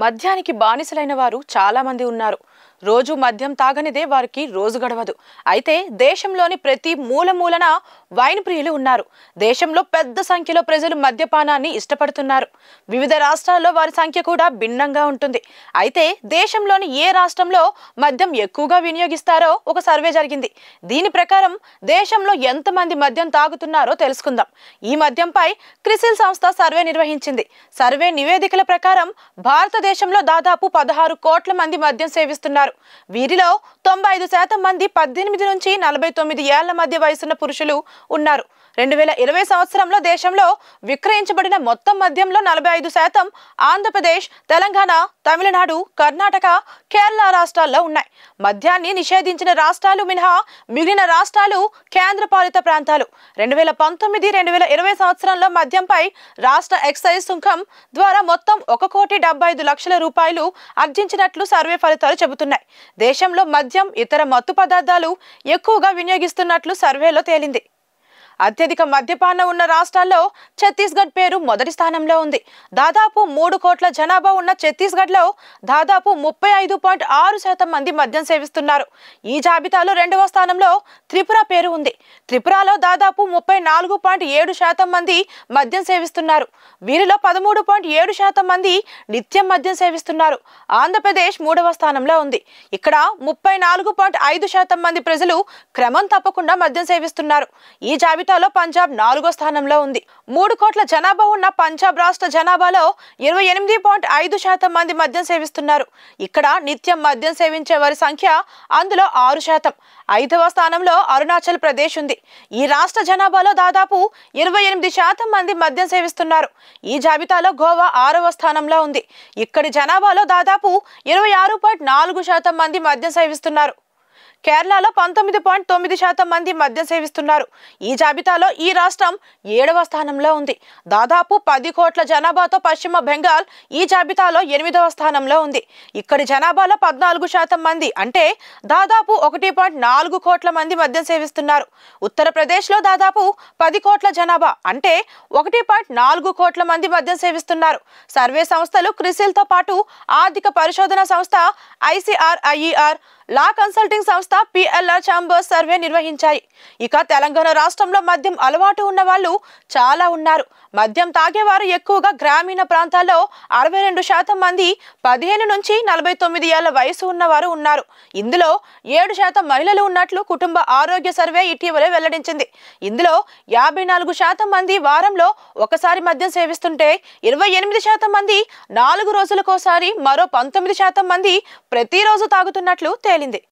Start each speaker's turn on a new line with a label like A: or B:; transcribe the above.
A: మద్యానికి బానిసలైన వారు చాలా మంది ఉన్నారు. రోజు మద్యం తాగనిదే వారికి రోజు గడవదు. అయితే దేశంలోని ప్రతి మూలమూలన వైన్ ప్రియులు ఉన్నారు. దేశంలో పెద్ద సంఖ్యలో ప్రజలు మద్యపానాన్ని ఇష్టపడుతున్నారు. వివిధ రాష్ట్రాల్లో వారి సంఖ్య కూడా భిన్నంగా ఉంటుంది. అయితే దేశంలోని ఏ రాష్ట్రంలో మద్యం ఎక్కువగా వినియోగిస్తారో ఒక సర్వే జరిగింది. దీని ప్రకారం దేశంలో ఎంతమంది మద్యం తాగుతున్నారో తెలుసుకుందాం. ఈ మద్యంపై క్రిసిల్ సంస్థ సర్వే నిర్వహించింది. సర్వే నివేదికల ప్రకారం భారతదేశంలో దాదాపు 16 కోట్ల మంది మద్యం సేవిస్తున్నారు. వీరిలో 95% మంది 18 నుంచి 49 ఏళ్ల మధ్య వయసున్న పురుషులు ఉన్నారు. 2020 సంవత్సరంలో దేశంలో విక్రయించబడిన మొత్తం మద్యంలో 45% ఆంధ్రప్రదేశ్, తెలంగాణ, తమిళనాడు, కర్ణాటక, కేరళ రాష్ట్రాల్లో ఉన్నాయి. మద్యాన్ని నిషేధించిన రాష్ట్రాలు మినహా మిగిలిన రాష్ట్రాలు కేంద్రపాలిత ప్రాంతాలు. 2019-2020 సంవత్సరంలో మద్యంపై రాష్ట్ర ఎక్సైజ్ సుంకం ద్వారా మొత్తం 1,75,00,000 రూపాయలు ఆర్జించినట్లు సర్వే ఫలితాలు చెబుతున్నాయి. దేశంలో మద్యం, ఇతర మత్తు పదార్థాలు ఎక్కువగా వినియోగిస్తున్నట్లు సర్వేలో తేలింది. అత్యధిక మద్యపానం ఉన్న రాష్ట్రాల్లో ఛత్తీస్గఢ్ పేరు మొదటి స్థానంలో ఉంది. దాదాపు 3 కోట్ల జనాభా ఉన్న ఛత్తీస్గఢ్లో దాదాపు 35.6% మంది మద్యం సేవిస్తున్నారు. ఈ జాబితాలో 2వ స్థానంలో త్రిపుర పేరు ఉంది. త్రిపురలో దాదాపు 34.7% మంది మద్యం సేవిస్తున్నారు. వీరిలో 13.7% మంది నిత్యం మద్యం సేవిస్తున్నారు. ఆంధ్రప్రదేశ్ 3వ స్థానంలో ఉంది. ఇక్కడ 34.5% మంది ప్రజలు క్రమం తప్పకుండా మద్యం సేవిస్తున్నారు. ఈ జాబితా పంజాబ్ 4వ స్థానంలో ఉంది. 3 కోట్ల జనాభా ఉన్న పంజాబ్ రాష్ట్ర జనాభాలో 28.5% మంది మద్యం సేవిస్తున్నారు. ఇక్కడ నిత్యం మద్యం సేవించే వారి సంఖ్య అందులో 6%. 5వ స్థానంలో అరుణాచల్ ప్రదేశ్ ఉంది. ఈ రాష్ట్ర జనాభాలో దాదాపు 28% మంది మద్యం సేవిస్తున్నారు. ఈ జాబితాలో గోవా 6వ స్థానంలో ఉంది. ఇక్కడి జనాభాలో దాదాపు 26.4% మంది మద్యం సేవిస్తున్నారు. కేరళలో 19.9% మంది మద్యం సేవిస్తున్నారు. ఈ జాబితాలో ఈ రాష్ట్రం 7వ స్థానంలో ఉంది. దాదాపు 10 కోట్ల జనాభాతో పశ్చిమ బెంగాల్ ఈ జాబితాలో 8వ స్థానంలో ఉంది. ఇక్కడి జనాభాలో 14% మంది అంటే దాదాపు 1.4 కోట్ల మంది మద్యం సేవిస్తున్నారు. ఉత్తరప్రదేశ్లో దాదాపు 10 కోట్ల జనాభా అంటే 1.4 కోట్ల మంది మద్యం సేవిస్తున్నారు. సర్వే సంస్థలు క్రిసిల్తో పాటు ఆర్థిక పరిశోధన సంస్థ ICRIER, లా కన్సల్టింగ్ సంస్థ PLR ఛాంబర్స్ సర్వే నిర్వహించాయి. ఇక తెలంగాణ రాష్ట్రంలో మద్యం అలవాటు ఉన్న వాళ్ళు చాలా ఉన్నారు. మద్యం తాగేవారు ఎక్కువగా గ్రామీణ ప్రాంతాల్లో 62% మంది 15 నుంచి 49 ఏళ్ల వయసు ఉన్నవారు ఉన్నారు. ఇందులో 7% మహిళలు ఉన్నట్లు కుటుంబ ఆరోగ్య సర్వే ఇటీవలే వెల్లడించింది. ఇందులో 54% మంది వారంలో ఒకసారి మద్యం సేవిస్తుంటే 28% మంది 4 రోజులకోసారి, మరో 19% మంది ప్రతిరోజు తాగుతున్నట్లు తేలింది.